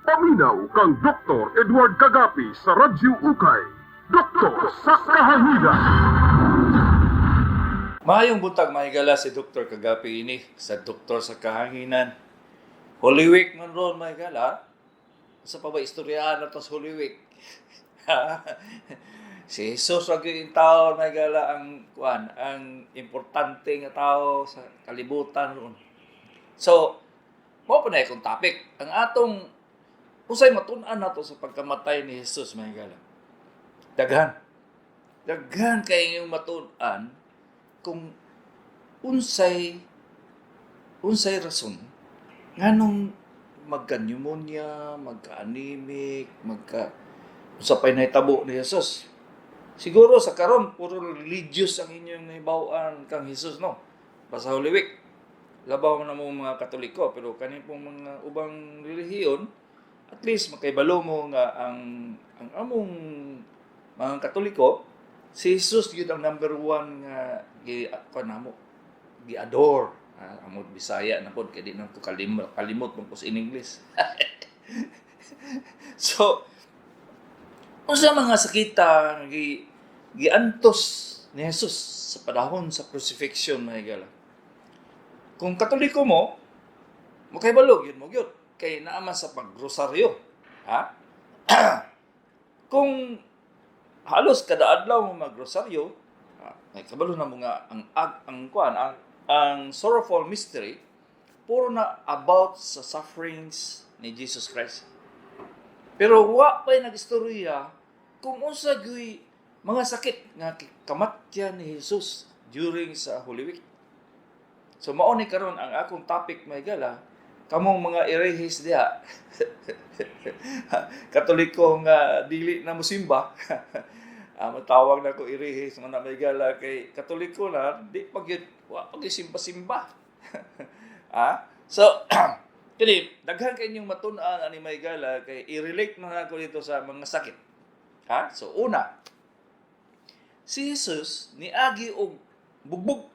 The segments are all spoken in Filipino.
Paminaw kang Dr. Edward Kagapi sa Radyo Ukay. Doktor sa Kahanginan. Maayong buntag mahigala si Dr. Kagapi ini sa Doktor sa Kahanginan. Holy Week man ron mahigala. Sa pa ba istoryahan na to sa Holy Week? Si Jesus lagi yung tao mahigala ang importante nga tao sa kalibutan ron. So, mo pa na ikong topic. Ang atong usay matun-an nato sa pagkamatay ni Jesus mahigala. Daghan kayo yung matun-an kung unsay rason nganong magka-pneumonia, magka-anemic, usapay na itabo ni Jesus. Siguro sa karon puro religious ang inyong nahibawaan kang Jesus, no? Basta Holy Week. Labaw na mo mga Katoliko, pero kanin pong mga ubang relihiyon, at least makaibalo mo nga ang among mga Katoliko, si Jesus yun ang number one nga gi-adore. Amod Bisaya na po, kaya di na ito kalimot mo po sa English. So, kung sa mga sakita, giantos ni Jesus sa panahon sa crucifixion, mahigala. Kung Katoliko mo, makaibalog yun mo yun. Kaya naaman sa paggrosaryo. Ha? Kung halos kada adlaw mo magrosaryo, may kabalo na mga ang sorrowful mystery puro na about sa sufferings ni Jesus Christ. Pero wa pa'y nagistorya kung unsa gyud mga sakit nga kamatyan ni Jesus during sa Holy Week. So mao ni karon ang akong topic mahigala, kamong mga irehis diha. Katoliko nga dili na mosimba. Matawag na ko irehis nga na mahigala kay Katoliko na di wa pag simba-simba. So kini daghan kay inyong matun-an ani mahigala kay i-relate na ako dito sa mga sakit. So una, si Jesus niagi og bugbog.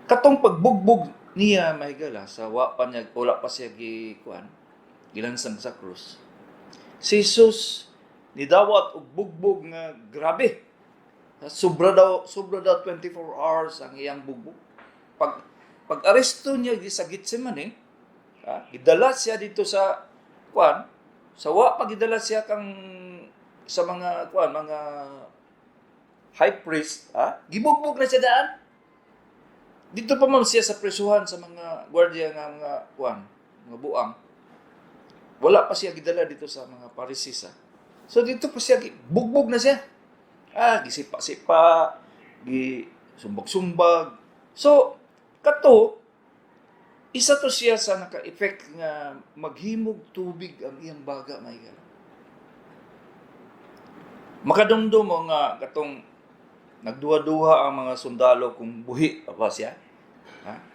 Katong pagbugbog niya mahigala sa wala pa siya gilansang sa krus. Si Jesus nidawat og bugbog nga grabe. Sobra daw 24 hours ang iyang bugbog. Pag-aresto niya sa Gethsemane, gidala siya dito sa gidala siya sa mga high priest, gibugbog na siya daan. Dito pa man siya sa presuhan sa mga gwardiya nga mga buang. Wala pa siya gidala dito sa mga Parisisa. So dito pa siya bugbog na siya. Gisipa-sipa, gisumbag-sumbag. So isa to siya sa naka-effect nga maghimog tubig ang iyang baga mahigala. Makadumdum mo nga katong nagduha-duha ang mga sundalo kung buhi pa siya.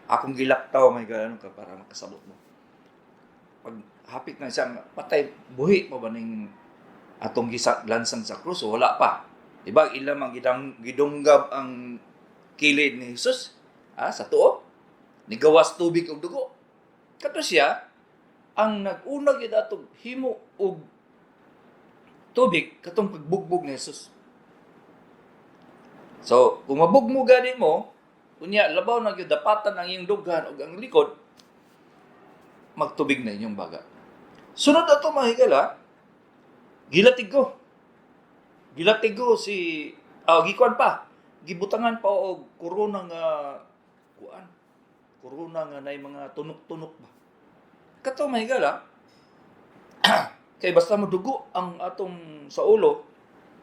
Akong gilaktaw mahigala ka para makasabot mo. Pag hapit na siya patay, buhi pa ba ning atong lansang sa krus? Wala pa. Diba ilang ang gidunggab ang kilid ni Jesus? Sa tuo, nigawas tubig og dugo. Kato siya, ang nag-unag yun atong himo og tubig, katong pagbugbog ni Jesus. So, kung mabugmo gani mo, kunya, labaw na yun, dapatan ang iyong dughan o ang likod, magtubig na inyong baga. Sunod ato mahigala, gilatigo si, gikuan pa, gibutangan pa og korona nga nay mga tunok-tunok ba. Kato mahigala, kay basta mo dugo ang atong sa ulo,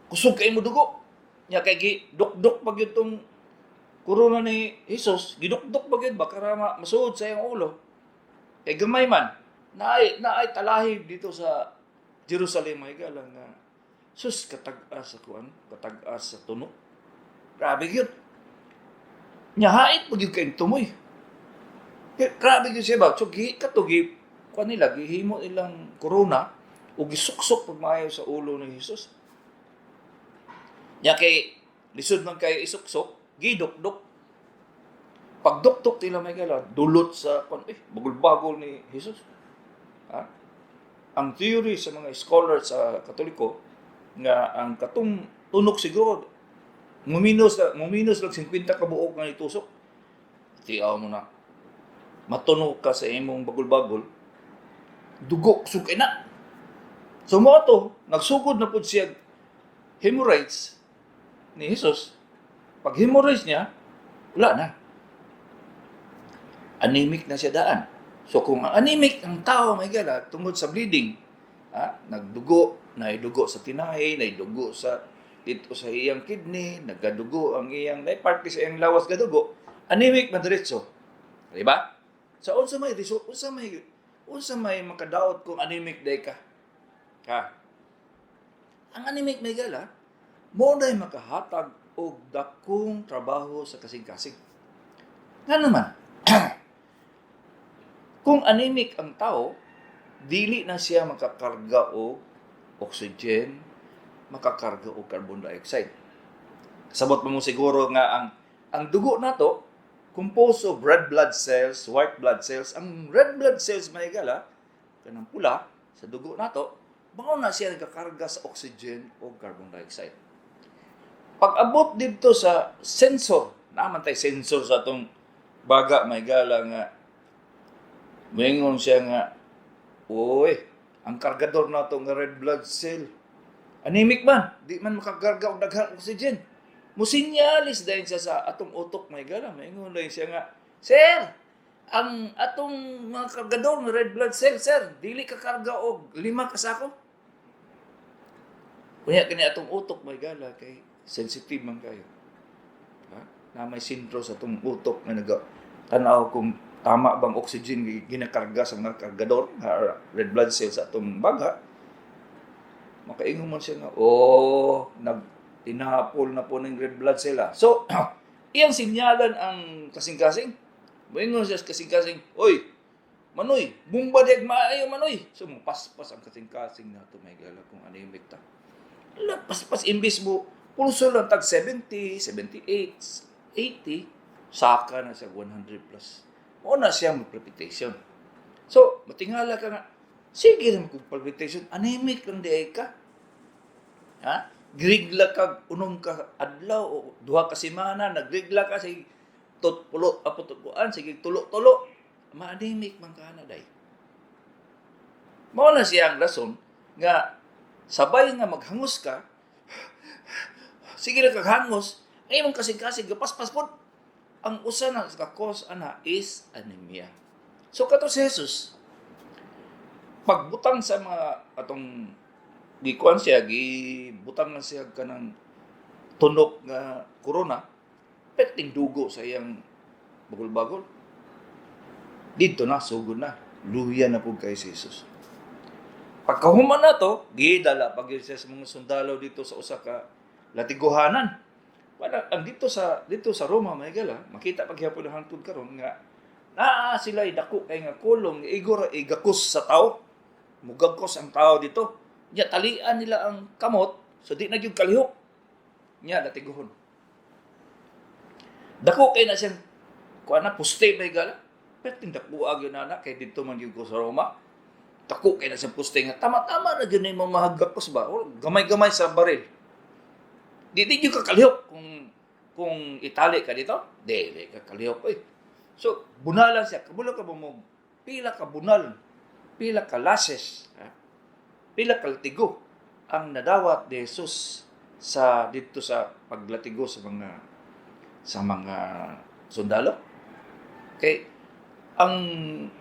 kusog kay mo dugo. Nya kay gidukdok pag itong korona ni Jesus, gidukdok pag yun ba para masuod sa iyong ulo. Kay gamay man, naay talahib dito sa Jerusalem mahigala nga katag-as sa tunok. Grabe yun. Nyahait pag yung kain tumoy. Grabe yun siya ba? So, gihimo ilang korona o gisuksok pag maayaw sa ulo ng Jesus. Nya kay lisod man kayo isuksok, gidukdok. Pag dukdok tila may gala, dulot sa bagol-bagol ni Jesus. Ha? Ang theory sa mga scholars sa Katoliko nga ang katong tunok siguro muminos lang 50 ka buok nga itusok. Tiyaw mo na. Matunog ka sa imong bagol-bagol. Dugo sugay na. So mo to, nagsugod na pud siya hemorrhoids ni Jesus. Pag hemorrhoids niya, wala na. Anemic na siya daan. So kung anemic ang tao, may gala, tungod sa bleeding, nagdugo, naidugo sa tinahe, naidugo sa dito sa iyang kidney, nagadugo ang iyang, parte sa iyang lawas gadugo, anemic na diretso. Di ba? So unsa may makadaot kung anemic day ka. Ang anemic may gala, mo na makahatag og dakong trabaho sa kasing-kasing. Nga naman, kung anemic ang tao, dili na siya makakarga o oxygen, makakarga o carbon dioxide. Sabot mo siguro nga ang dugo nato composed of red blood cells, white blood cells. Ang red blood cells may gala kanang pula sa dugo nato, mao na siya nagkakarga sa oxygen o carbon dioxide. Pag abot dito sa sensor, naman tay sensor sa atong baga may gala nga moingon siya nga, oy, ang kargador na ito nga red blood cell, anemic man, di man makakarga og daghang oxygen. Musinyalis dahil siya sa atong utok may gala. Moingon dahil siya nga, sir, ang atong mga kargador nga red blood cell, sir, dili kakarga og 5 kasako. Kunya kini atong utok may gala kay sensitive man kayo. Na may sintro sa atong utok nga tanaw kung tama bang oxygen ginakarga sa mga kargador, red blood cells sa atong baga, makaingon man siya nga, tinapol na po ng red blood cell. So, iyang sinyalan ang kasing-kasing. Moingon siya sa kasing-kasing, oy, manoy, bumba deg maayo manoy. So, paspas ang kasing-kasing na ito, may gala kung anemic ta. Paspas imbis mo, pulso lang tag 70, 78, 80, saka na siya 100 plus. O na siya mag-palpitation. So, matingala ka nga, sige na mag-palpitation, anemic lang di ka. Grigla ka, unong ka adlaw, o 2 ka semana, nagrigla ka, sige, tutpulo, aputupuan, sige, tulo-tulo. Ma-anemic man ka na, day. Mao na siya ang rason, nga, sabay nga maghangos ka, sige na kaghangos, ngayon kasing-kasing, gapaspas po, ang usa na kakos ana is anemia. So kato si Jesus, pagbutang sa mga atong gikuan siya, gibutang na siya kanang tunok nga corona, peting dugo sa iyang bagol-bagol. Dito na, sugod na. Luya na po kay Jesus. Pagkahuman na to, gidala pag siya sa mga sundalo dito sa usa ka latiguhanan. Ang dito sa Roma may gala, makita paghapon ang hangtod karon nga naa sila dako kay nga kulong igor igakos sa tao. Mugagkos ang tao dito. Nya talian nila ang kamot so di na gyud kalihok. Nya datiguhon. Dako kay na siyang kuana puste may gala. Perting dako gyud na kay dito man gyud ko sa Roma. Dako kay na siyang puste nga tama-tama na gyud na mahagakos ba. Gamay-gamay sa baril. Di yung kakalihok kung itali ka dito. Di ka kalihok. So, bunalan siya. Kabula ka mo, pila ka bunal, pila ka lases, pila ka latigo ang nadawat ni Jesus dito sa paglatigo sa mga sundalo. Okay? Ang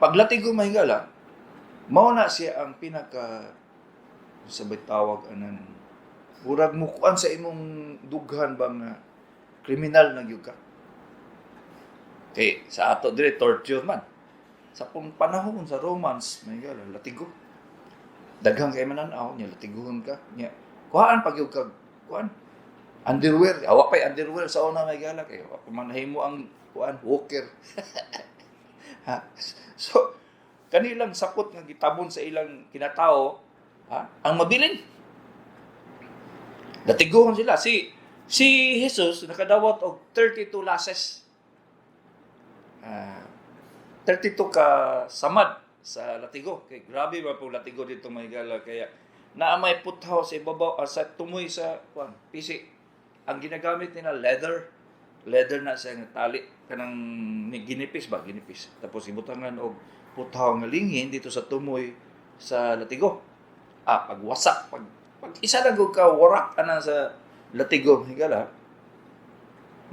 paglatigo mahingala, mao na siya ang sabay tawag anan murag mukuan sa imong dughan bang kriminal na gyud ka. Okay, sa ato dire torture man. Sa panahon sa Romans, may gala latigo. Daghang kay mananaw nya latiguhon ka nya. Kuhaan pag gyud ka kuan underwear, awa pay underwear sa una may gala kay pamanahin ang kuan walker. So kanilang sapot nga gitabon sa ilang kinatao, ang mabilin. Natiguhan sila. Si Jesus nakadawat og 32 lases. 32 ka samad sa latigo. Kay grabe ba po latigo dito may gala kaya naamay puthaw sa ibabaw sa tumoy sa pisi. Ang ginagamit nila leather na siya nga tali kanang ginipis. Tapos ibutangan og puthaw nga lingin dito sa tumoy sa latigo. Pagwasak pag isa lang ka warak ana sa latigo higala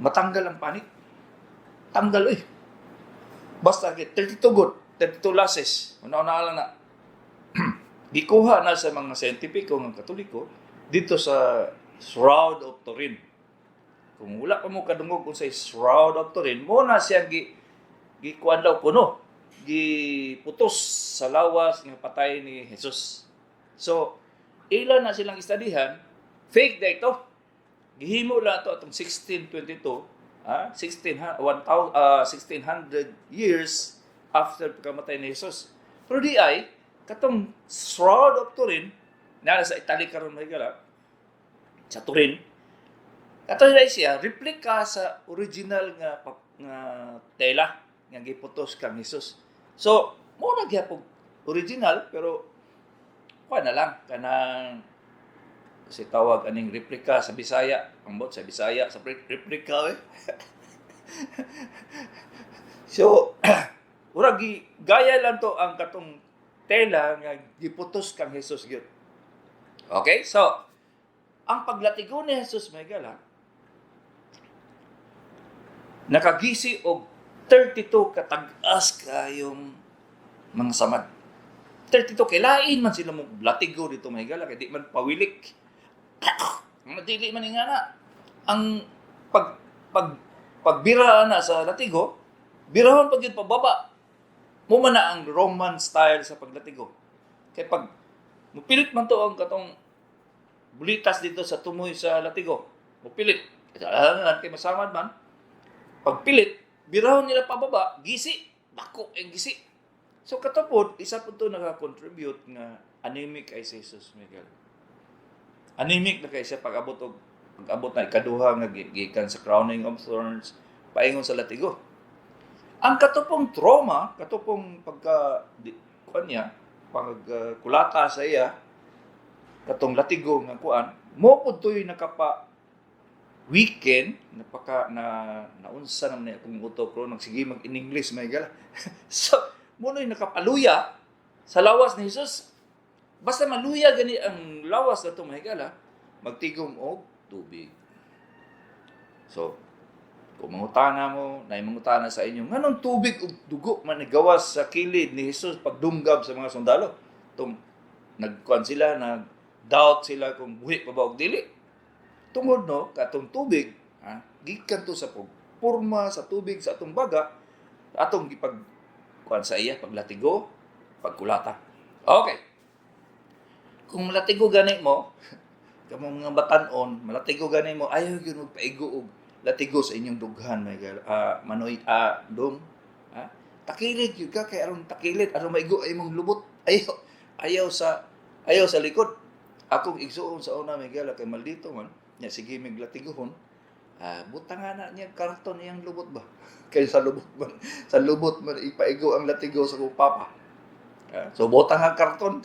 matanggal ang panit. Tanggal basta 32 good, 32 lashes. Una-una na. Gikuha na sa mga scientifico ng Katoliko dito sa Shroud of Turin. Kung wala pa mo kadungog kung sa Shroud of Turin, mo na siya gikuan daw kuno. Giputos sa lawas ng patay ni Jesus. So, ilan na silang istadihan, fake na ito. Gihimo lang ito atong 1622, 1600 years after pagkamatay ni Jesus. Pero di ay, katong Shroud of Turin, na sa Italy karon mahigala, sa Turin, katong na siya, replika sa original nga tela nga giputos kang Jesus. So, mo na gyapon original, pero kuha na lang, kanang kasi tawag aning replika sa Bisaya. Ambot sa Bisaya, sa replika So, gaya lang to ang katong tela nga giputos kang Jesus gyud. Okay? So, ang paglatigo ni Jesus may gala, nakagisi og 32 katag-as kayong mga samad. 32 kay lain man sila mo latigo dito may gala kay di man pawilik. Madili man nga na. Ang pagbira na sa latigo, birahon pag yun pababa. Mo man na ang Roman style sa paglatigo. Kay pag mupilit man to ang katong bulitas dito sa tumoy sa latigo. Mupilit. Kay masamad man. Pagpilit, birahon nila pababa, gisi. Dako ang gisi. So katapod, isa po ito nakakontribute nga anemic ay si Jesus Miguel. Anemic na kay siya pag-abot na ikaduha nga gikan sa crowning of thorns, paingon sa latigo. Ang katupong trauma, katupong pagkulata sa iya, katong latigo nga kuan, mo pud toy nakapa weekend naunsa naman akong utok ro nagsige mag in English may gala. So mo noy nakapaluya sa lawas ni Jesus. Basta maluya gani ang lawas na mahigala, magtigom og tubig. So, kung mangutana mo, mangutana sa inyo, nganong tubig ug dugo man gawas sa kilid ni Jesus pagdunggab sa mga sundalo? Nagkuan sila, nag-doubt sila kung buhi pa ba og dili. Tungod no, katong tubig, gikan to sa purma sa tubig sa atong baga, atong kuan sa iya, paglatigo, pagkulata. Okay. Kung malatigo gani mo, kamong mga batanon, malatigo gani mo, ayaw yun magpaigo og latigo sa inyong dughan, manoy, dong. Takilid yun ka, kaya aron takilid, aron maigo ay mong lubot. Ayaw sa likod. Akong igsuon sa una, may gala, kay maldito man, niya sige may latiguhon, butang na niya karton niyang lubot ba? Kaya sa lubot man, ipaigo ang latigo sa kong papa. So, butang ang karton.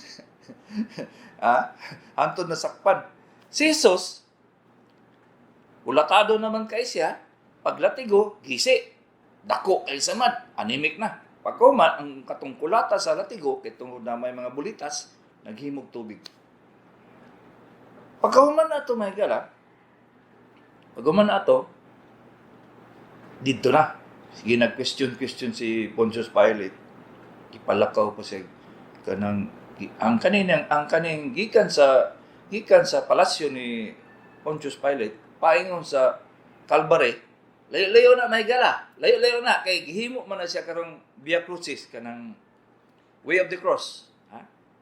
Antod na sakpan. Si Jesus, ulatado naman kay siya, paglatigo, gisi. Dako kay samad, anemic na. Pagkuman, ang katungkulata sa latigo, kay tungod na may mga bulitas, naghimog tubig. Pagkuman na ito, may gala, pagkuman na ito, dito na. Sige, nag-question si Pontius Pilate. Ipalakaw pa siya kanang ang kaning gikan sa palasyo ni Pontius Pilate paingon sa Calvary layo na mahigala layo na kay gihimo man na siya karong Via Crucis kanang way of the cross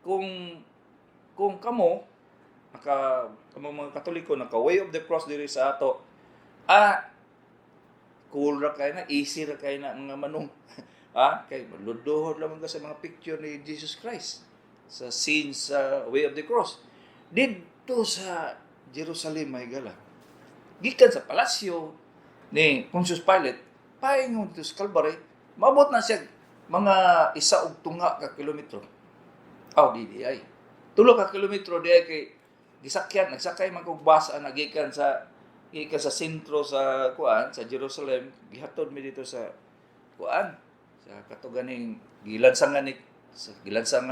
kung kamo mga Katoliko naka way of the cross diri sa ato cool ra kay na easy ra kay na mga manong kay maludohod lamang ka sa mga picture ni Jesus Christ sa scene sa way of the cross. Dito sa Jerusalem, mahigala. Gikan sa palasyo ni Pontius Pilate, paingon dito sa Calvary, maabot na siya mga isa ug tunga ka kilometro. Di ay. 3 ka kilometro di ay kay nagsakay man kog bus gikan sa sentro sa sa Jerusalem, gihatod mi dito sa sa katuganing gilansangan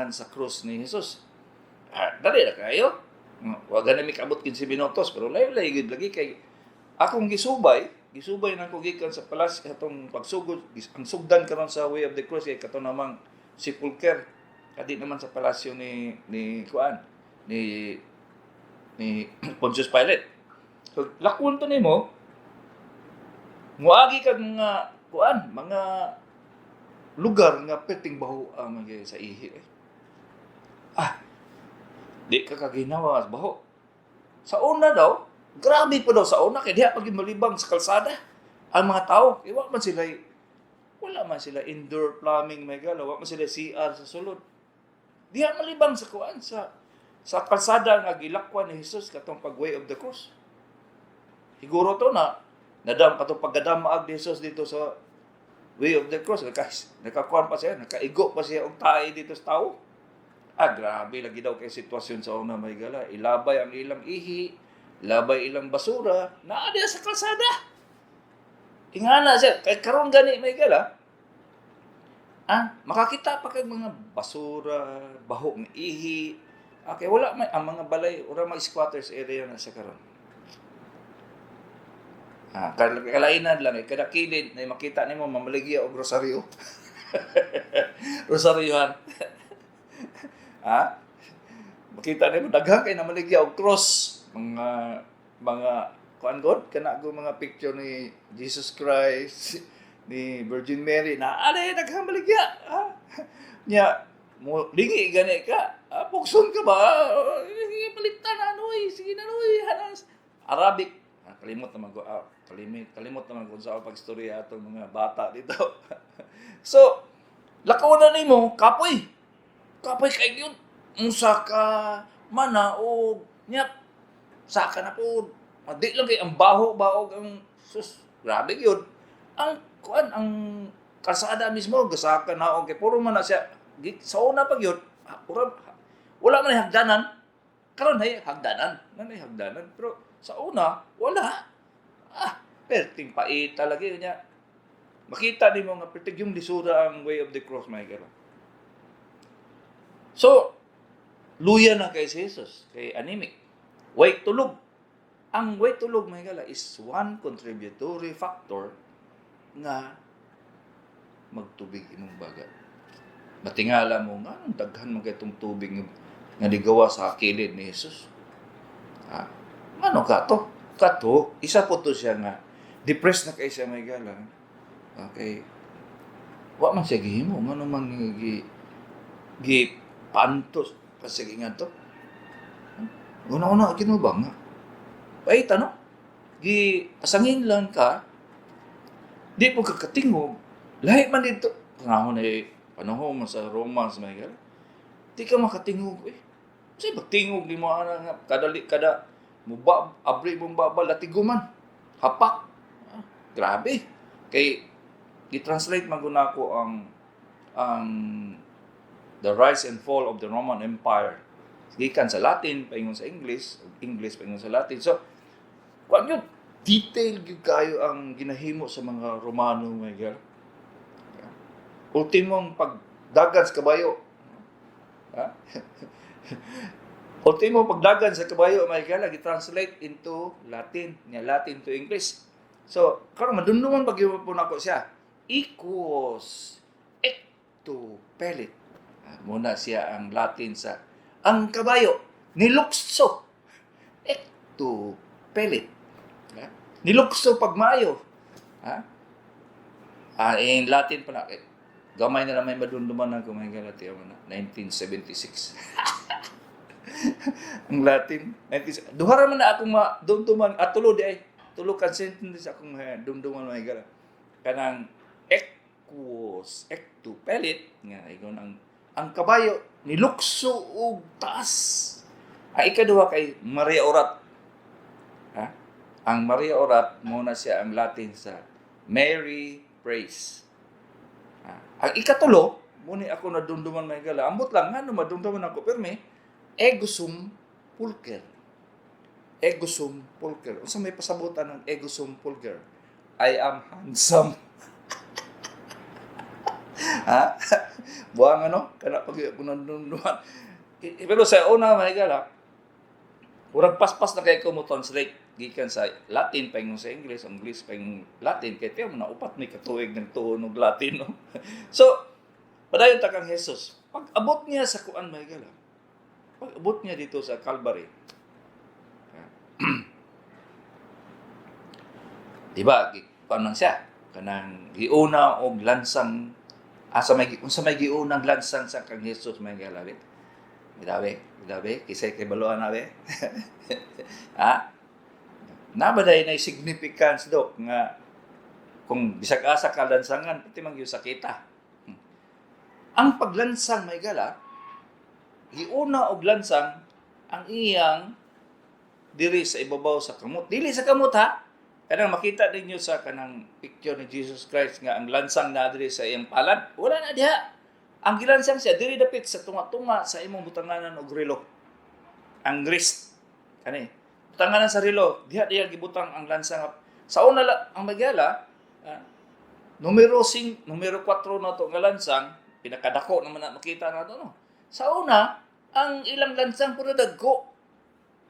sa krus ni Jesus. Dali na kayo. Wa gani mi kaabot 15 minutos pero layo-layo gid lagi kay akong gisubay na ko gikan sa palas atong pagsugod ang sugdan karon sa Way of the Cross kay kato namang sepulcher kadi naman sa palasyo ni Pontius Pilate. So lakon to nimo muagi kag mga lugar nga perting baho ang sa ihi. Di ka kaginawa as baho. Sa una daw, grabe pa daw sa una kay diha pag malibang sa kalsada. Ang mga tao, wala man sila indoor plumbing may gala, wala man sila CR sa sulod. Diha malibang sa sa kalsada nga gilakwan ni Jesus katong pag-Way of the Cross. Siguro to katong paggadamaag ni Jesus dito sa Way of the Cross, nakakuan pa siya, nakaigo pa siya og tae dito sa tao. Grabe lagi daw kay sitwasyon sa una may gala. Ilabay ang ilang ihi, labay ilang basura, naa diya sa kalsada. Ingana siya, kay karon gani may gala. Makakita pa kay mga basura, baho ng ihi. Kay wala may ang mga balay, ura mga squatters area na sa karon. Kalainan lang kada kilid na makita nimo mamaligya og rosaryo. Rosaryohan. Makita nimo daghan kay namaligya og cross, mga kuan god kana go mga picture ni Jesus Christ, ni Virgin Mary na daghang maligya. Nya mo lingi gani ka. Pugson ka ba? Palitan sige na hanas. Arabic. Kalimot naman ko. Kalimot naman ko sa pagstorya atong mga bata dito. So, lakaw na nimo kapoy. Kapoy kay yun. Unsa ka mana o nyap. Saka na po. Di lang kay ang baho ang sus. Grabe yun. Ang kalsada mismo gasaka na og kay puro man na siya. Sa una pag yun. Wala man hagdanan. Karon hay hagdanan. Nanay hagdanan. Pero sa una, wala. Perting paita lagi niya. Makita ni mo nga perting yung lisura ang Way of the Cross, my God. So, luya na kay Jesus, kay anemic. Way tulog. Ang way tulog, my God, is one contributory factor nga magtubig imong bagat. Matingala mo nga, daghan mo kay itong tubig nga ligawa sa kilid ni Jesus. Ano ka to? Isa po to siya nga. Depressed na kay siya may gala. Okay. Wa man siya gihimo. Ano man pantos. Kasi nga to. Una-una, mo ba nga? Paita, no? Asangin lang ka. Di po kakatingog. Lahi man dito. Panahon mo sa Romans may gala. Di ka makatingog eh. Kasi pagtingog di mo nga kada abri mong babal latiguman. Hapak. Grabe. Kay i-translate maguna ko ang The Rise and Fall of the Roman Empire. Gikan sa Latin paingon sa English paingon sa Latin. So, kuan yun, detail gyud kayo ang ginahimo sa mga Romano my girl. Ultimong pagdagan sa kabayo. Ultimo pagdagan sa kabayo may gala gi-translate into Latin, Latin to English. So, karon madunduman pag po nako siya. Equus ecto pellet. Muna siya ang Latin sa ang kabayo nilukso ecto pellet. Nilukso pagmayo. In Latin pa na gamay na lang may madunduman ako may gala tiyo na 1976. Ang Latin. Duhara man na akong dumduman at tulo di ay. Tulo kan sentence akong dumduman may gala. Kanang equus ecto pellet nga igon ang kabayo nilukso og taas. Ikaduha kay Maria Orat. Ang Maria Orat muna siya ang Latin sa Mary Praise. Ang ikatulo, muni ako nadumduman may gala. Ambot lang nga no madumduman ako pirmi, ego sum pulcher. Ego sum pulcher. Unsa may pasabutan ng ego sum pulcher? I am handsome. Ha? Buang ano? Kana pag nadumduman. Pero sa una may gala, urang paspas na kay ko mo translate gikan sa Latin paingon sa English, English paingon Latin kay tiyo na upat ni katuig ng tuon og Latin no. So, padayon ta kang Jesus. Pag abot niya sa kuan may gala. Pag abot niya dito sa Calvary. Diba, kuan siya kanang giuna og lansang asa may unsa may giunang lansang sa kang Jesus may gala. Gidabe, kisay kay baluan nabe. Ha? Nabaday na significance dok nga kung bisag asa ka lansangan pati man gyud sakita. Ang paglansang may gala, giuna og lansang ang iyang diri sa ibabaw sa kamot. Dili sa kamot ha. Kanang makita ninyo sa kanang picture ni Jesus Christ nga ang lansang na diri sa iyang palad, wala na diha. Ang gilansang siya diri dapit sa tunga-tunga sa imong butanganan og relo. Ang wrist kani butanganan sa relo diha gibutang ang lansang. Sa una ang magyala numero 5 numero 4 na to nga lansang pinakadako naman na makita nato no. Sa una ang ilang lansang puro dagko.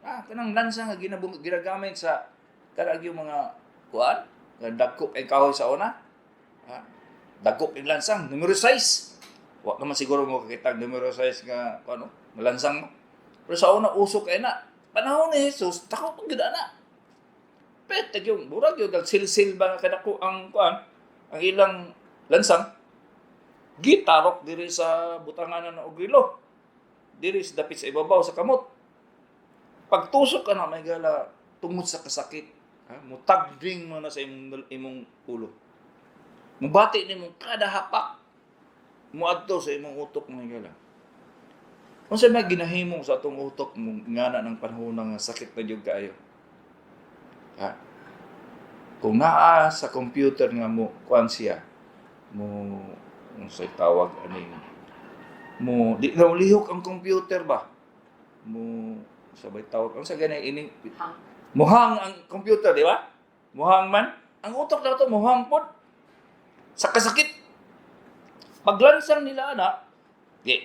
Kanang lansang nga ginagamit sa kanang yung mga kuan dagko ang kahoy sa una. Dagko ang lansang numero 6. Wa naman siguro mo kakita numero 6 nga ano, malansang mo. Pero sa una usok kay na. Panahon ni Jesus, tako pag gid ana. Pete yung murag yung silsil ba kadako ang kuan, ang ilang lansang. Gitarok diri sa butanganan ng ogrilo. Diri sa dapit sa ibabaw sa kamot. Pagtusok ka na may gala tungod sa kasakit. Mutagding mo na sa imong ulo. Mubati nimong kada hapak muadto sa imong utok nga gala. Unsa may ginahimo sa atong utok mo ngana ng panahon nga sakit na jud kaayo? Kung naa sa computer nga mo kuan siya, mo unsay tawag aning mo di na lihok ang computer ba? Mo sabay tawag unsa ganay ining muhang ang computer, di ba? Muhang man ang utok daw to muhang pod sa kasakit. Paglansang nila ana,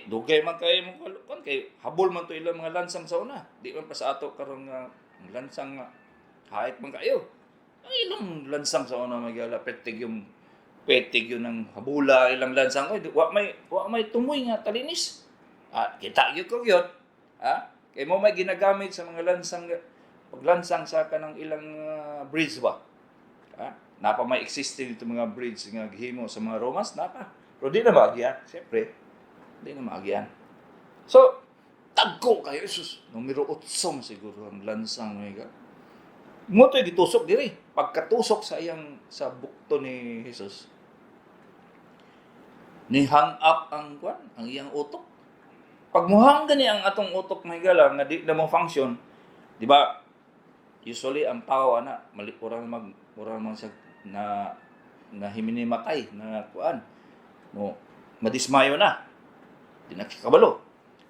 dugay man kay mong kalukan kay habol man to ilang mga lansang sa una. Di man pa sa ato karon nga lansang nga hait man kayo. Ang ilang lansang sa una magyala petig yung ng habula ilang lansang wa may tumoy nga talinis. Kita gyud ko gyud. Kay mo may ginagamit sa mga lansang paglansang sa kanang ilang bridge ba. Napa may existing ito mga bridge nga gihimo sa mga Romans napa. Pero di na maagyan. Siyempre, di na maagyan. So, tagko kayo, Jesus. Numero 8 siguro ang lansang mga. Mo to'y gitusok diri. Pagkatusok sa bukto ni Jesus, ni hang up ang iyang utok. Pag muhang gani ang atong utok mga lang, nga di na mo function, di ba, usually ang tao, orang siya na himini matay, na madismayo na. Di nakikabalo.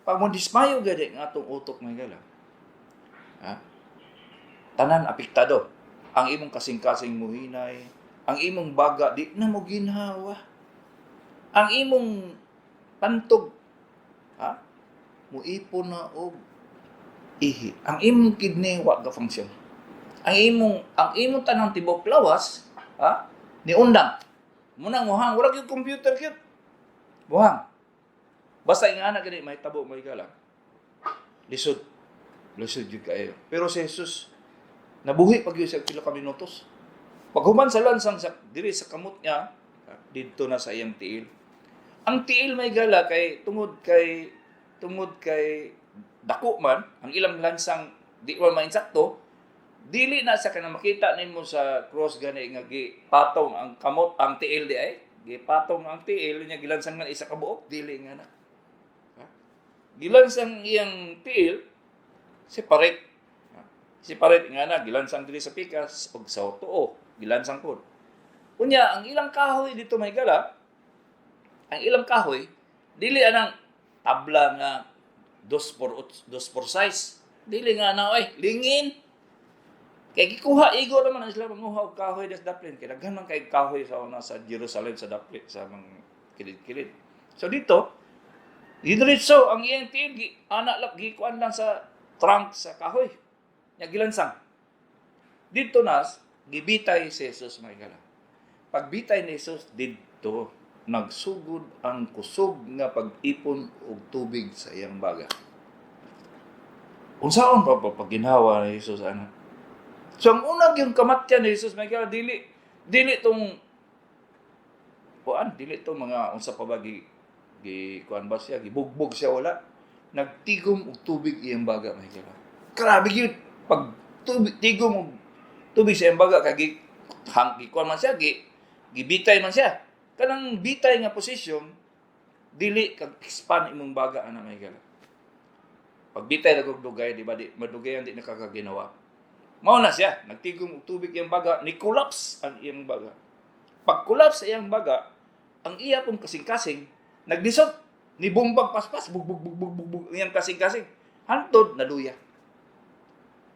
Pag mo dismayo gadi ang atong utok mga gala, tanan apektado. Ang imong kasing-kasing muhinay, ang imong baga, di na mo ginhawa. Ang imong pantog, muipon na og ihi. Ang imong kidney wa ga function. Ang imong tanang tibok lawas, ni undang. Munang muhang, wala yung computer yun. Muhang. Basta yung anak gani, may tabo, may galang. Lisod. Lisod yun kayo. Pero si Jesus, nabuhi pag yun sa pila ka minutos. Pag human sa lansang, diri sa kamot niya, dito na sa iyang tiil. Ang tiil may gala, tungod kay dako man, ang ilang lansang, di man mainsakto, dili na sa kanang makita nimo sa cross gani nga gipatong ang kamot ang tiil di ay gipatong ang tiil nya gilansang nga isa ka buok dili nga na. Gilansang iyang tiil separate. Separate nga na gilansang diri sa pikas ug sa tuo gilansang pod. Unya ang ilang kahoy dito may gala ang ilang kahoy, dili anang tabla nga 2 por size. Dili nga na, lingin. Kaya gikuha, igo naman ang sila manguha og kahoy des daplin. Kaya daghan man kay kahoy sa una sa Jerusalem sa daplin, sa mga kilid-kilid. So dito, diretso ang iyang tiil, anak lang, gikuan lang sa trunk sa kahoy. Nya gilansang. Dito na, gibitay si Jesus mga igala. Pagbitay ni Jesus, dito, nagsugod ang kusog nga pag-ipon og tubig sa iyang baga. Kung saan pa pagginhawa ni Jesus, ano? So, ang unang yung kamatyan ni Jesus, may kaya, dili tong mga, unsa pa ba, kuan ba siya, gibugbog siya, wala. Nagtigom og tubig iyang baga, may kaya. Grabe yun, pag tigom og tubig sa iyang baga, kaya kuan man siya, gibitay man siya. Kanang bitay nga posisyon, dili kag expand imong baga, ana may kaya. Pag bitay nagdugay, di ba, madugayan di nakakaginawa. Mao na siya, nagtigom og tubig iyang baga, ni collapse ang iyang baga. Pag collapse iyang baga, ang iya pong kasing-kasing nagdisot, ni bumbag paspas, bug iyang kasing-kasing. Hantod naluya.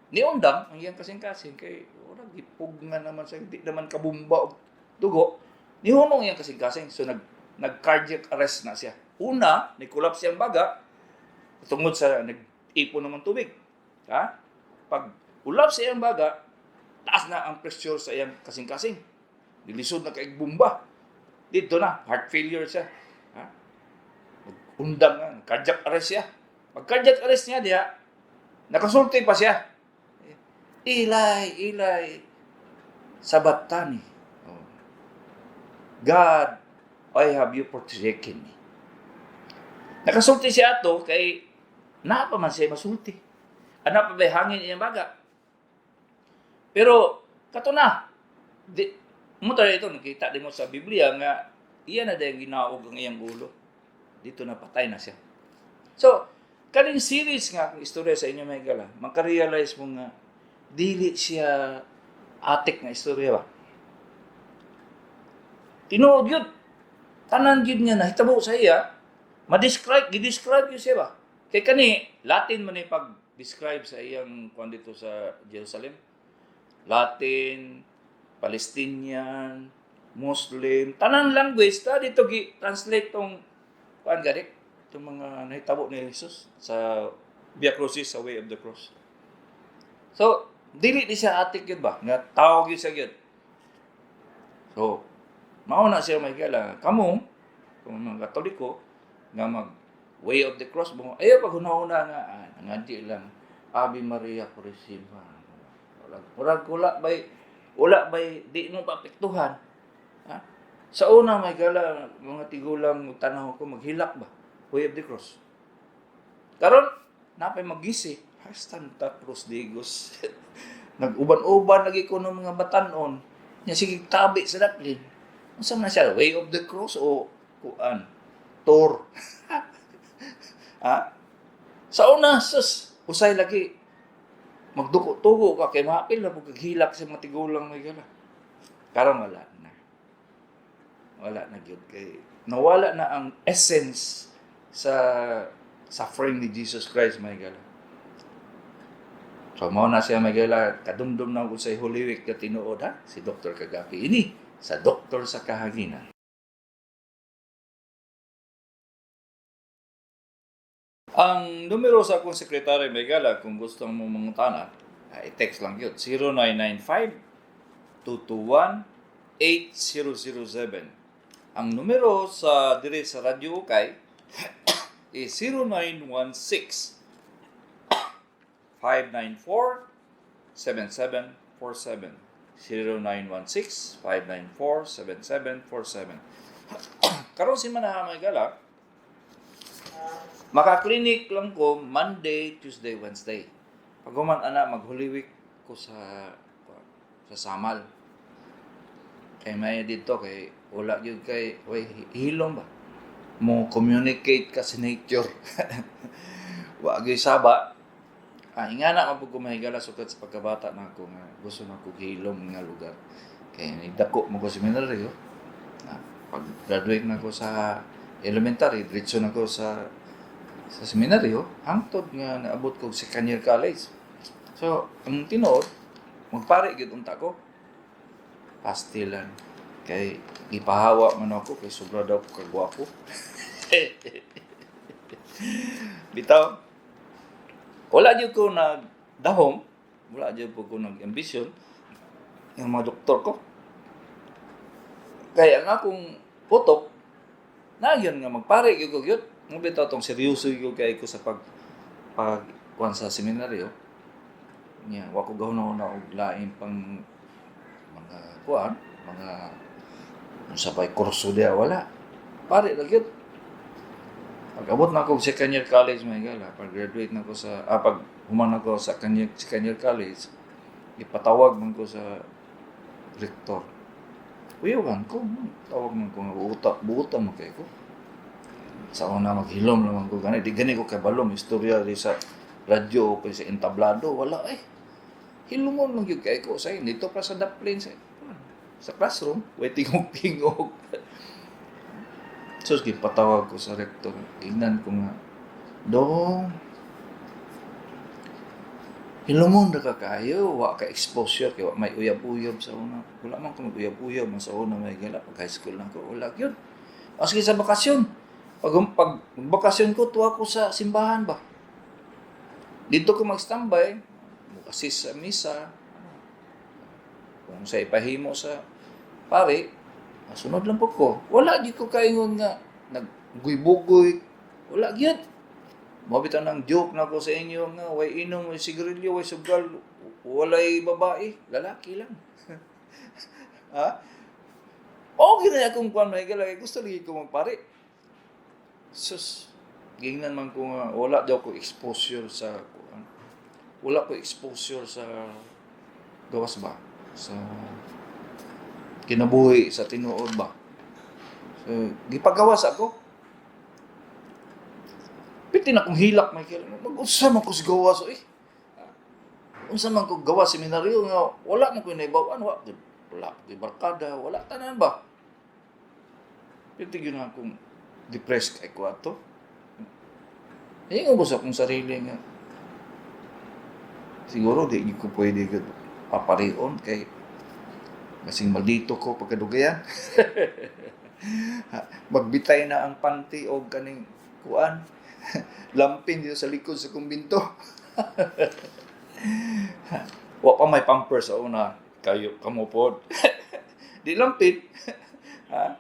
Ni undang ang iyang kasing-kasing kay ora gipug nga naman sa hindi naman kabumba og dugo. Ni hunong iyang kasing-kasing, so nag cardiac arrest na siya. Una, ni collapse iyang baga tungod sa nag-ipon naman tubig. Ha? Pag ulap sa iyang baga, taas na ang pressure sa iyang kasing-kasing. Nilisod na kaig bumba. Dito na, heart failure siya. Ha? Undang nga, cardiac arrest siya. Pag cardiac arrest niya diya, nakasulti pa siya. Ilay, sabatani. Oh. God, why have you forsaken me? Nakasulti siya ato kay napa man siya masulti. Ana pa ba hangin iyang baga? Pero kato na. Mo tayo ito nakita din mo sa Biblia nga iya na dayang ginaog ang iyang ulo. Dito na patay na siya. So, kaning series nga kung istorya sa inyo may gala, makarealize mo nga dili siya atik nga istorya ba. Tinuod yun. Tanan yun nga nahitabo sa iya, gidescribe yun siya ba. Kaya kani, Latin man pag-describe sa iyang kwan dito sa Jerusalem. Latin, Palestinian, Muslim, tanang language ta dito gi-translate tong kuan gani itong mga nahitabo ni Jesus sa Via Crucis, sa Way of the Cross. So, dili di siya atik yun ba? Nga tawag yun siya yun. So, mauna siya may kala. Kamo, kung mga Katoliko, nga mag Way of the Cross mo, ayaw pag huna-huna nga, nangadi lang, Ave Maria Purísima. Wala bay, di mo papiktuhan. Ha? Sa una, may gala, mga tigulang tanaw ko, maghilak ba? Way of the Cross. Karon, napay magisi, Santa Cruz Digos. Nag-uban-uban lagi ko ng mga batanon. Nya sige tabi sa daplin. Unsa man siya, Way of the Cross o kuan? Tor. Ha? Sa una, usay lagi. Magduko-tugo ka kay mapil na pagkaghilak sa mga tigulang may gala. Karon wala na. Wala na gyud kay nawala na ang essence sa suffering ni Jesus Christ may gala. So mao na siya may gala kadumdum na usay Holy Week ka tinuod ha si Dr. Kagapi ini sa Doktor sa Kahanginan. Ang numero sa akong sekretary may gala, kung gusto mo mangutana, i-text lang yun, 0995-221-8007. Ang numero sa dire sa Radio Ukay is 0916-594-7747. 0916-594-7747. Karon si Manaha may gala, maka-clinic lang ko Monday, Tuesday, Wednesday. Pag human mag-Holy Week ko sa Samal. Kay may dito kay wala gyud kay hilom ba. Mo communicate ka sa nature. Wa gyud saba. Ingana mapug ko mahigala sukat sa pagkabata nako nga gusto nako hilom nga lugar. Kay nidako mo ko seminaryo. Pag graduate na ko sa elementary, diretso na ko sa seminaryo, hangtod nga naabot ko sa Second Year College. So, ang tinuod, magpare gyud unta ko. Pastilan. Kay ipahawa man ako kay sobra daw ko kagwapo. Bitaw. Wala gyud ko nagdahom, wala gyud ko nag-ambition yung mga doktor ko. Kaya ang akong utok na yun nga magpare gyud ko gyud. Mo bitaw tong seryoso gyud kay ko sa kuan sa seminaryo. Nya wa ko gahon na og lain pang mga kuan, mga sa pay kurso dia wala. Pare ra gyud. Pag-abot na ako sa Second Year College, may gala. Pag-graduate na ako pag human ako sa Second Year College, ipatawag man ko sa rector. Uyawan ko, tawag man ko nga buuta mo kayo ko. Sa una maghilom naman ko gani. Di gani ko kay balom, istorya di sa radyo o sa entablado, wala eh. Hilumon lang yung kayo ko sa dito pa sa Daplin sa classroom, waiting og tingog. So, patawag ko sa rector. Tingnan ko nga, Dong, hilumon na ka kayo, wa ka exposure, kaya may uyab-uyab sa una. Wala man ko mag-uyab-uyab, sa una may gala, pag high school lang ko, wala yun. Maski sa bakasyon. Pag bakasyon ko, tuwa ko sa simbahan ba? Dito ko mag-standby, assist sa misa, kung sa ipahimo sa pare, sunod lang po ko. Wala di ko kaingon nga nagguy-bugoy. Wala gyud. Mabita ng joke na ko sa inyo nga way inom, way sigarilyo, way sugal, walay babae, lalaki lang. Ha? Okay na akong kuan may galay gusto lagi ko magpare. Sus, gingnan man ko nga wala daw ko exposure sa kuan. Wala ko exposure sa gawas ba? Sa kinabuhi sa tinuod ba. So, gipagawas ako. Piti na kong hilak, Michael. Mag-unsa man ko sa gawas, eh. Unsa man ko gawas seminaryo nga, wala man ko naibawan, wala ko barkada, wala tanan ba. Piti yun akong depressed kay ko ato. Hingo ba sa akong sarili nga, siguro di ko pwede paparion kay kasing maldito ko pagkadugayan. Magbitay na ang panty o kaning kuan. Lampin dito sa likod sa kumbinto. Wa pa may pampers sa una. Kayo, kamupod. Di lampin. Ha?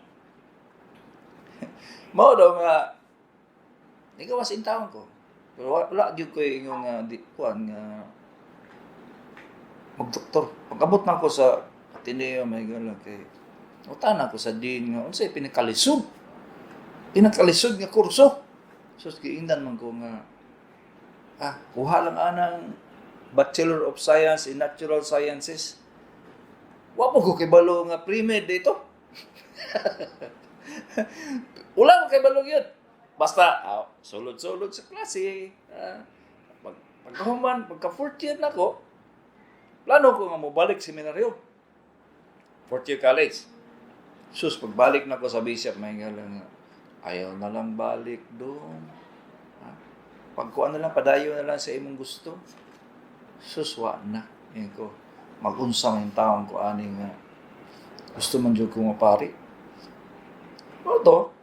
Mao daw nga, ikaw was in town ko. Pero wala gyud ko yung di kuan nga magdoktor. Pag-abot na ko sa Ateneo, may gala kay utan ako sa din nga unsay pinakalisod nga kurso. So giingnan man ko nga kuha lang anang Bachelor of Science in Natural Sciences. Wa po ko kibalo nga pre-med dito. Wala ko kibalo yun. Basta sulod-sulod sa klase. Pagkahuman, pagka 4th year na ko, plano ko nga mobalik seminaryo. 4th year college. Sus, pagbalik na ko sa Bishop, may nga ayaw na lang balik doon. Pagkuhan na lang, padayo na lang sa imong gusto. Sus, wa na. Yan ko. Mag-unsa yung taong ko aning gusto man dyan ko mapari. O to,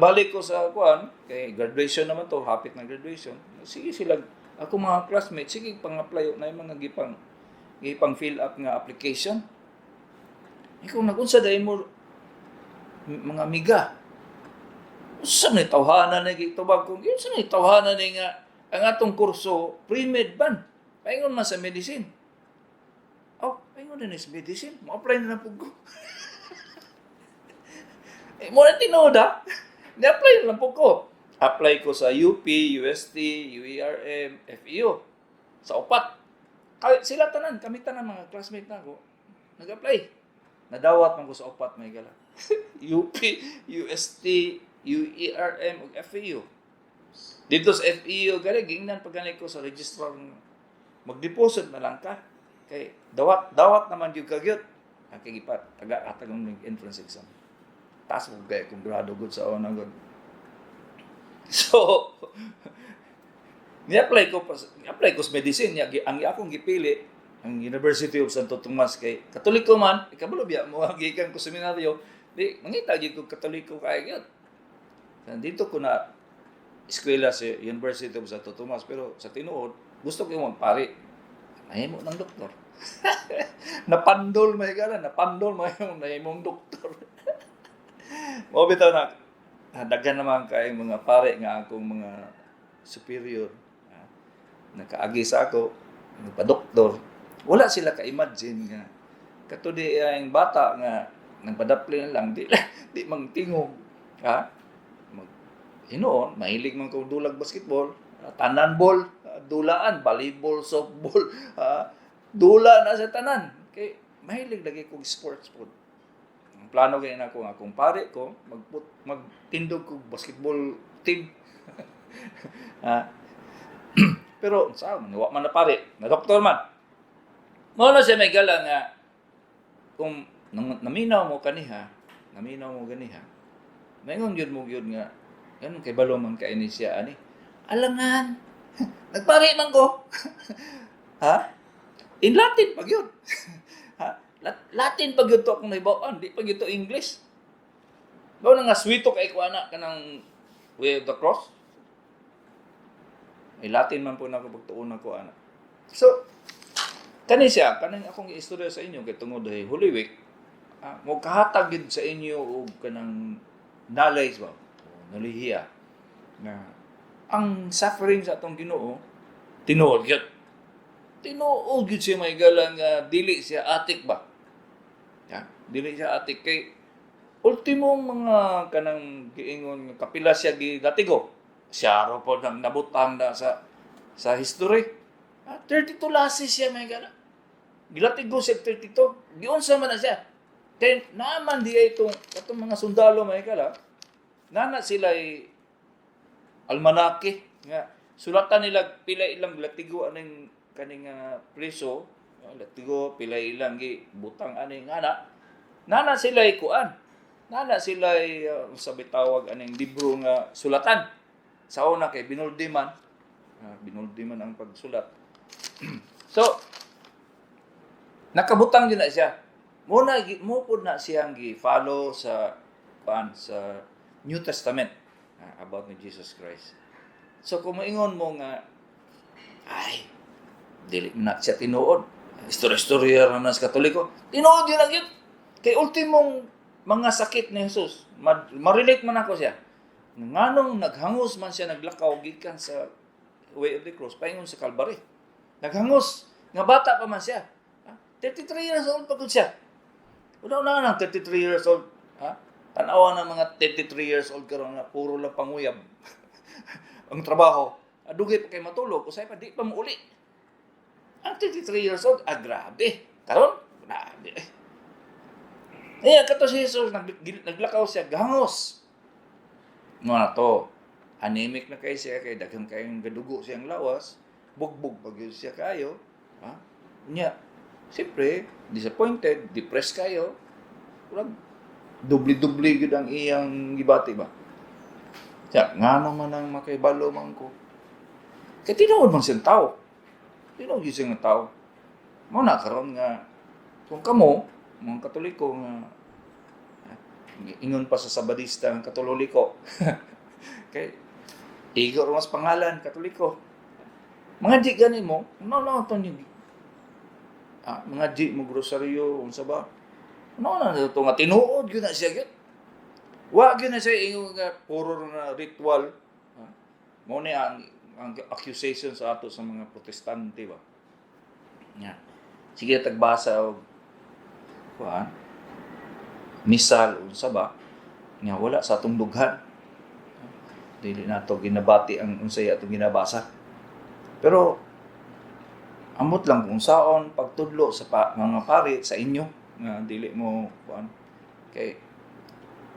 balik ko sa kuhan, kay graduation naman to, hapit na graduation. Sige sila, ako mga classmates, sige pang-apply na yung mga gipang fill up nga application. Ikaw nagunsa dahil mo mga amiga. Saan na tawhanan na gitubag kong yun? Saan na tawhanan na nga ang atong kurso pre-med ban? Paingon man sa medicine. Paingon na sa medicine. Ma-apply na po ko. Muna tinood ha. Ni-apply na lang po ko. Apply ko sa UP, UST, UERM, FEU. Sa upat. Sila tanan, kami tanan mga classmate na ako. Nag-apply. Nadawat man ko sa upat may gala. UP, UST, UERM ug FEU. Dito sa FEU gani gingnan pagani ko sa registrar mag-deposit na lang ka kay dawat naman gyud kagyot ang kagipat taga atagong entrance exam. taas mo kaya kung grado good sa una good. So, ni-apply ko sa medicine. Ang akong gipili, ang University of Santo Tomas kay Katoliko man, ikabalo biya mo gikan ko seminaryo, di mangita gyud ko Katoliko kay gyud. Dito ko na eskwela sa University of Santo Tomas pero sa tinuod gusto ko yung magpari. Nahimo ng doktor. napandol yung nahimong doktor. Mo bitaw na daghan naman kay mga pare nga akong mga superior. Nakaagi sa ako, nagpa-doktor. Wala sila ka-imagine nga katudi ang bata nga nagpadapli na lang di mangtingog. Hinoon, mahilig man ko dulag basketball, tanan ball, dulaan, volleyball, softball, dula na sa tanan. Kay mahilig lagi kog sports pod. Ang plano kay nako nga kung pare ko magtindog kog basketball team. Pero sa wa man na pare, na doktor man. Mao na siya may gala nga kung naminaw mo ganiha, mayngon gyud mo gyud nga yan kay balo man ka ini siya ani. Alangan. Nagpari man ko. In Latin pag yun. Latin pag yun to kung naibawaan, di pag yun to English. Bawa na nga swito kay kuana kanang way of the cross. Ay Latin man po na ko pagtuon na kuana. So, kanang akong istorya sa inyo kay tungod ay Holy Week, mo kahatag gid sa inyo og kanang knowledge ba, nalihiya na ang suffering sa atong Ginoo tinuod gyud siya may galang dili siya atik ba. Dili siya atik kay ultimong mga kanang giingon nga kapila siya gilatigo. Siya ro po nang nabutang na sa history. 32 lasis siya may gala. Gilatigo siya 32. Giunsa man na siya. Kaya naman di itong mga sundalo may gala. Nana sila almanake nga sulatan nila pila ilang latigo aning kaning preso, latigo pila ilang gi butang aning nana sila kuan. Nana sila sabi tawag aning libro nga sulatan. Sa una kay binuldi man ang pagsulat. So nakabutang din na siya. Mo pud na siyang gi-follow sa New Testament about ni Jesus Christ. So kung maingon mo nga ay dili na siya tinuod. Istorya ra nas Katoliko. Tinuod yun lang yun. Kay ultimong mga sakit ni Jesus, ma-relate man ako siya. Nganong naghangos man siya naglakaw gikan sa way of the cross paingon sa Calvary. Naghangos nga bata pa man siya. 33 years old pa gud siya. Una nang 33 years old, tanawa ng mga 33 years old karon nga puro lang panguyab. Ang trabaho, dugay pa kay matulog, usay pa di pa mo uli. Ang 33 years old, grabe. Karon, grabe. Kato si Jesus, naglakaw siya, gangos. Mga to, anemic na kayo siya, kay daghang kayong gadugo siyang lawas, bugbog pag yun siya kayo. Siyempre, disappointed, depressed kayo. Dubli-dubli yun ang iyang gibati ba? Kaya, nga naman ang makaibalo man ko. Kaya tinawad man siyang tao. Tinawad yun siyang tao. Muna karon nga, kung kamo, mga Katoliko nga, ingon pa sa Sabadista ang Katoliko. Kaya, igor mas pangalan, Katoliko. Mga di ganin mo, ito yung mga di mo grosaryo, unsa ba? Ito nga, tinuod yun na siya yun. Wag yun na siya, ingon nga, puro na ritual. Muna ang accusation sa ato sa mga protestante ba? Sige, tagbasa o misal, unsa ba? Nga wala sa atong dughan. Dili na ito ginabati ang unsay atong ginabasa. Pero, amot lang kung saon pagtudlo sa mga pari sa inyo nga dili mo kay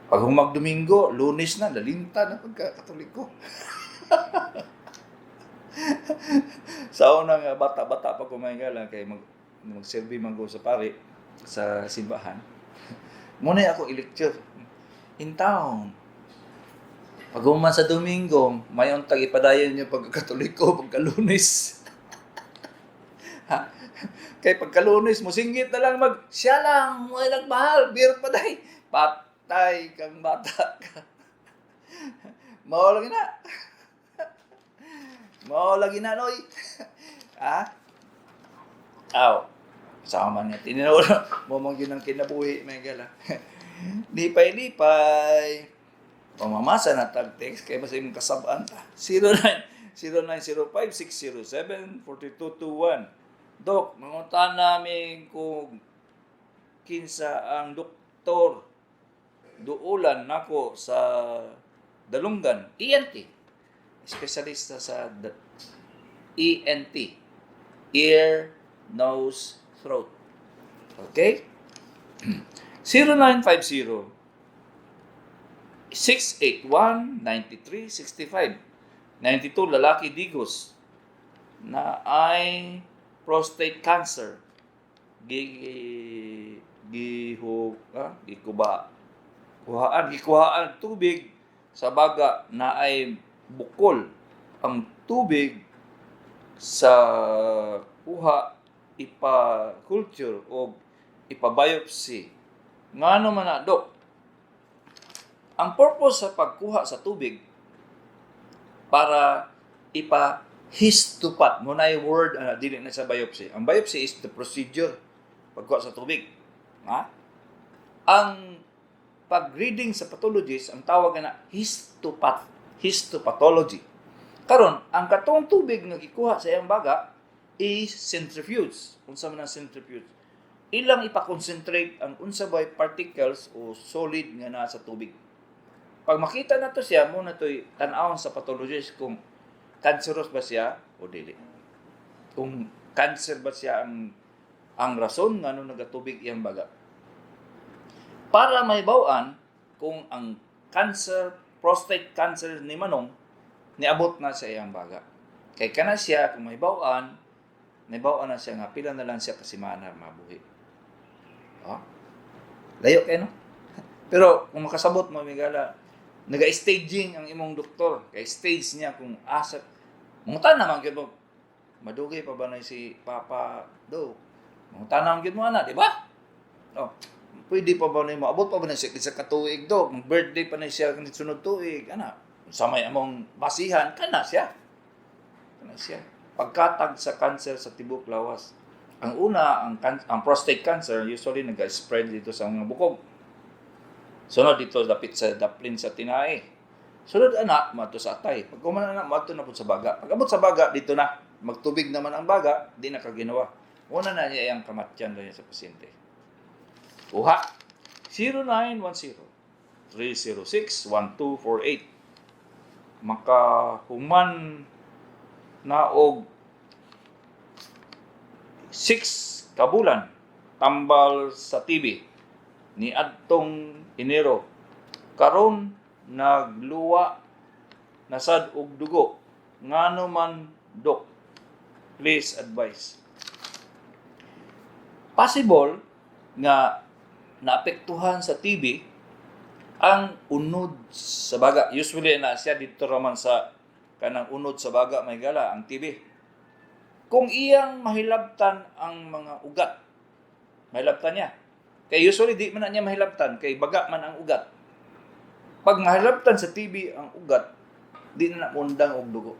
pag humag Domingo, Lunes na lalinta na pagka-Katoliko. Sa una nga bata-bata pa kumainga lang kay magserbi man ko sa pari sa simbahan. Muna ako i-lecture. in town. Pag human sa Domingo, mayon tag ipadayon niyo pagkatoliko, pagkalunes. Ha? Kay pagkalunes mo singgit na lang siya lang, mo ilang mahal, beer pa day. Patay kang bata ka. Mao lagi na. Mao lagi na noy. Ha? Aw. Sama niya. Tinuro mo mong yun ang kinabuhi, may gala. Lipay-lipay. Pamamasa na tag-text, kaya basta yung kasabaan ta. 0905-607-4221. Dok, mangunta namin kung kinsa ang doktor duulan nako sa Dalungan, ENT. Espesyalista sa ENT. Ear, nose, throat. Okay? 0950 681-9365. 92, lalaki digos na ay prostate cancer. Gikuhaan tubig sa baga na ay bukol. Ang tubig sa kuha ipa-culture o ipa-biopsy. Ngano man na, Dok? Ang purpose sa pagkuha sa tubig para ipa-histopat. Muna yung word, dili na sa biopsy. Ang biopsy is the procedure pagkuha sa tubig. Ha? Ang pag-reading sa pathologist, ang tawag na histopathology. Karon, ang katong tubig nga gikuha sa iyang baga is centrifuge. Unsa man ang centrifuge? Ilang ipa-concentrate ang unsa bay particles o solid nga naa sa tubig. Pag makita na to siya, muna to'y tanawon sa pathologist kung cancerous ba siya o dili. Kung cancer ba siya ang rason nga nung nagatubig iyang baga. Para mahibaw-an kung ang cancer, prostate cancer ni Manong, niabot na sa iyang baga. Kay kana siya, kung mahibaw-an na siya nga, pila na lang siya kasimana mabuhi. Oh? Layo kayo, no? Pero kung makasabot mo, Migala, naga-staging ang imong doktor. Kay stage niya kung asa. Mungutan naman gyud mo. Madugay pa ba na si Papa Do? Mungutan naman gyud mo ana, di ba? Oh, pwede pa ba na maabot pa ba na siya sa katuig Do? Mag birthday pa na siya kan sunod tuig, ana. Sa may among basihan kana siya. Kana siya. Pagkatag sa cancer sa tibok lawas. Ang una, ang prostate cancer usually nag-spread dito sa mga bukog. Sunod dito dapit sa daplin sa tinai. Sunod anak mato sa atay. Pag kumanan na mato na pud sa baga. Pag abot sa baga dito na magtubig naman ang baga, di na kaginawa. Una na niya ang kamatyan daw sa pasyente. Uha 0910-306-1248. Makahuman na og 6 kabulan tambal sa TB ni adtong Enero. Karon nagluwa nasad og dugo. Ngano man, Dok? Please advise. Possible nga naapektuhan sa TB ang unod sa baga. Usually na siya dito raman sa kanang unod sa baga may gala ang TB. Kung iyang mahilabtan ang mga ugat, mahilabtan niya. Kay usually di man na niya mahilabtan, kay baga man ang ugat. Pag mahilabtan sa TB ang ugat, di na naundang og dugo.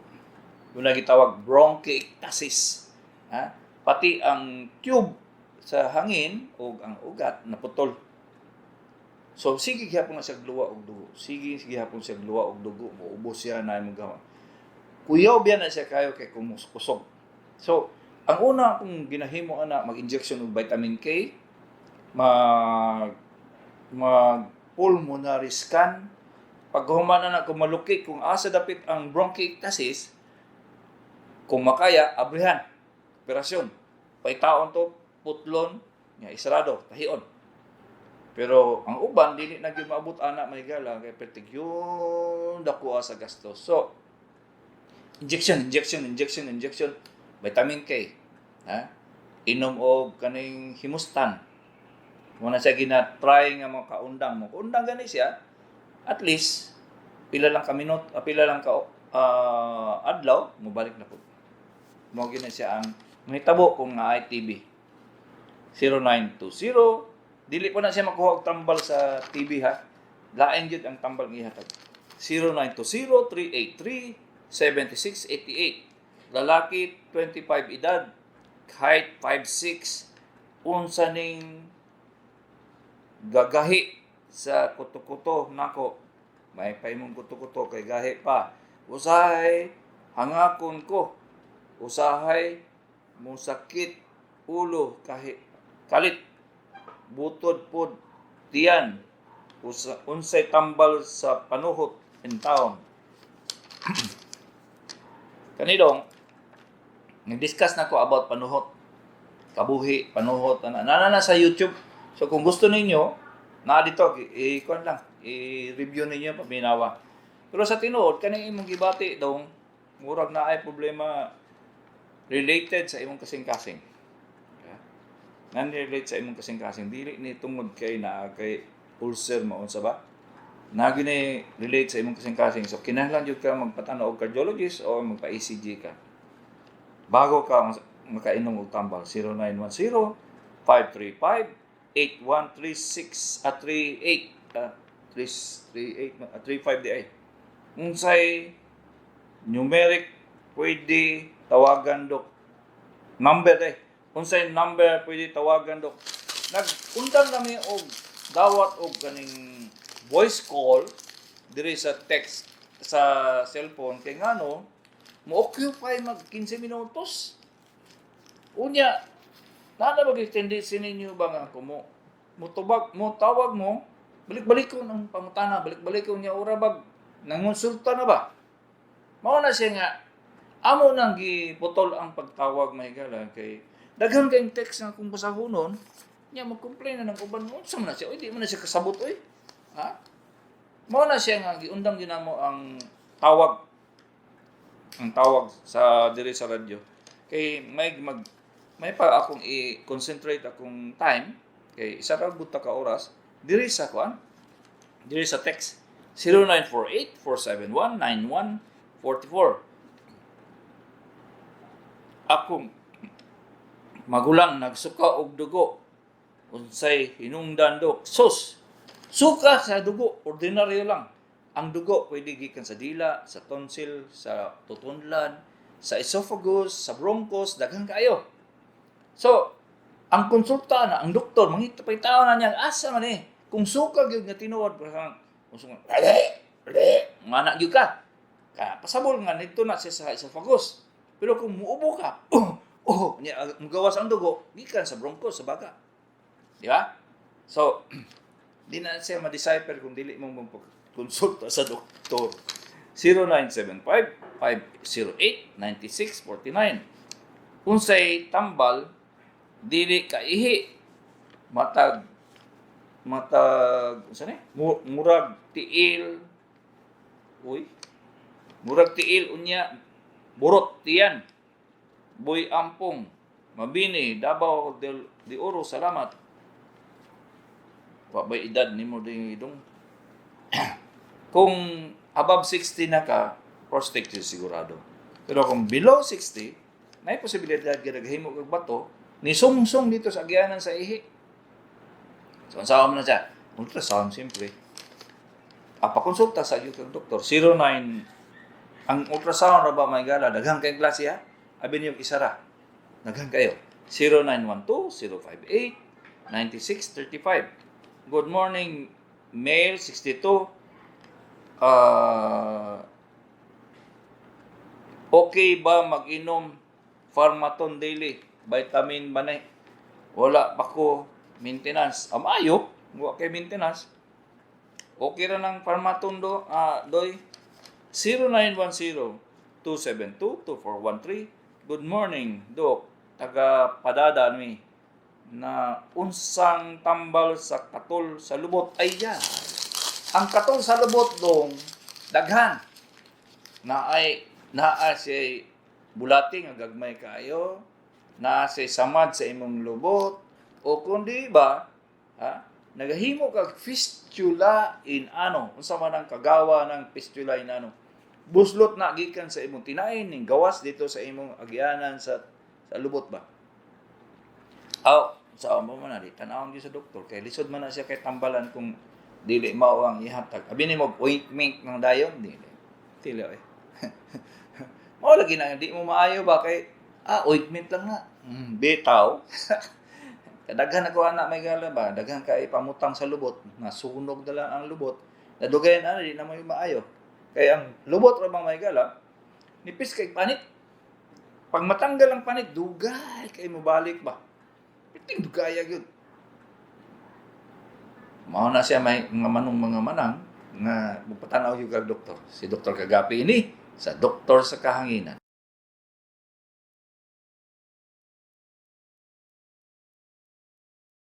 Yung gitawag bronchiectasis. Ha? Pati ang tube sa hangin o ang ugat naputol. So sige gihapon na siya gluwa og dugo. Sige gihapon siya gluwa og dugo, maubos siya na imong gamot. Kuyaw biya na siya kayo kay kumuskusog. So ang una kung ginahimo ana mag-injection og vitamin K, pulmonary scan. Pag humana na kung malukik, kung asa dapit ang bronchiectasis, kung makaya, abrihan, operasyon. Paitaon to, putlon, nga isarado, tahion. Pero ang uban, dili na gyud maabot ana mahigala, kay pertig yun dako sa gastos. So, injection, vitamin K. Ha? Inom og kaning himustan. Muna siya gina-try nga mga kaundang mo. Kaundang gani siya, at least pila lang ka pila lang ka adlaw mobalik na pud. Mao gyud na siya ang mahitabo kung nga ITB. 0920 dili pa na siya makuha og tambal sa TV ha. Lain gyud ang tambal nga ihatag. 0920-383-7688. Lalaki 25 edad, height 5'6", unsa ning gagahi sa kuto-kuto nako. May paimong kuto-kuto kay gahi pa. Usahay hangakon ko. Usahay musakit ulo kalit butod pod tiyan. Unsay tambal sa panuhot in town. Kanidong nag-discuss na ko about panuhot. Kabuhi, panuhot na sa YouTube. So kung gusto ninyo na dito i-kuan lang, i-review ninyo paminawa. Pero sa tinuod kani imong gibati dong murag na ay problema related sa imong kasing-kasing. Nan-relate sa imong kasing-kasing dili ni tungod kay na kay ulcer maunsa ba? Nagi ni relate sa imong kasing-kasing. So kinahanglan jud ka magpatanaw og cardiologist o magpa-ECG ka. Bago ka makainom og tambal. 0910-535-8136 at 35 di ay. Unsay numeric pwede tawagan dok. Number unsay number pwede tawagan dok. Nag-undang nami og dawat og kaning voice call diri sa text sa cellphone kay ngano mo-occupy mag 15 minutos. Unya nana ba tendency ninyo ba nga mo tawag mo balik-balik ko ng pangutana, balik-balik ko niya ora bag nangonsulta na ba? Mao na siya nga amo nang giputol ang pagtawag mahigala kay daghan kayong text nga kung basahonon niya mag-complain na ng uban mo unsa man na siya, di man na siya kasabot ha? Mao na siya nga giundang ginamo ang tawag sa diri sa radyo kay may pa akong i-concentrate akong time kay isa ra buta ka oras diri sa text 0948-471-9144. Akong magulang nagsuka og dugo unsay hinungdan dok suka sa dugo ordinaryo lang. Ang dugo pwede gikan sa dila, sa tonsil, sa tutunlan, sa esophagus, sa bronchus, daghan kayo. So ang konsulta na ang doktor mangita pa tawo na niya asa man kung suka gyud nga tinuod nga gyud ka pasabol nga nito na siya sa esophagus. Pero kung muubo ka mugawas ang dugo gikan sa bronchus, sa baga. Di ba? So di na siya ma-decipher kung dili mo konsulta sa doktor. 0975-508-9649. Unsay tambal dili kaihi matag unsa ni murag tiil unya burot tiyan boy ampong mabini Davao de Oro salamat wa bay edad nimo dong kung above 60 na ka prostate sigurado pero kung below 60 may posibilidad gidagahimo og bato ni sungsong dito sa agyanan sa ihi. So unsa man na siya ultrasound siyempre pakonsulta sa yung doktor. 09 ang ultrasound ra ba may gala daghang kay klase ha abi niyo isara daghang kayo 0912-058-9635. Good morning, male 62. Okay ba mag-inom Pharmaton daily? Vitamin ba na? Wala pa ko maintenance. Amayo, wala kay maintenance. Okay ra ng Pharmaton doy. 0910-272-2413. Good morning, Doc. Taga Padada mi na unsang tambal sa katol sa lubot ay yan. Ang katol sa lubot dong daghan na siya bulating ang gagmay kayo na siya samad sa imong lubot o kundi ba nagahimo kag fistula in ano, unsa man ang kagawa ng fistula in ano. Buslot na gikan sa imong tinain ning gawas dito sa imong agyanan sa lubot ba. Sa mo man di tanawon gyud sa doktor kay lisod man na siya kay tambalan kung dili mao ang ihatag. Abi ni mo ointment ng dayon dili. Dili eh. Mao lagi na di mo maayo ba kay ointment lang na. Bitaw. Kadaghan ako anak may gala ba, daghan kay pamutang sa lubot, nasunog na lang ang lubot. Nadugayan ana di na mo maayo. Kay ang lubot ra bang may gala, nipis kay panit. Pag matanggal ang panit, dugay kay mo balik ba. Piting dugaya gyud. Mao na siya may mga manang nga mupatanaw yung kag doktor. Si Dr. Kagapi ini sa Doktor sa Kahanginan.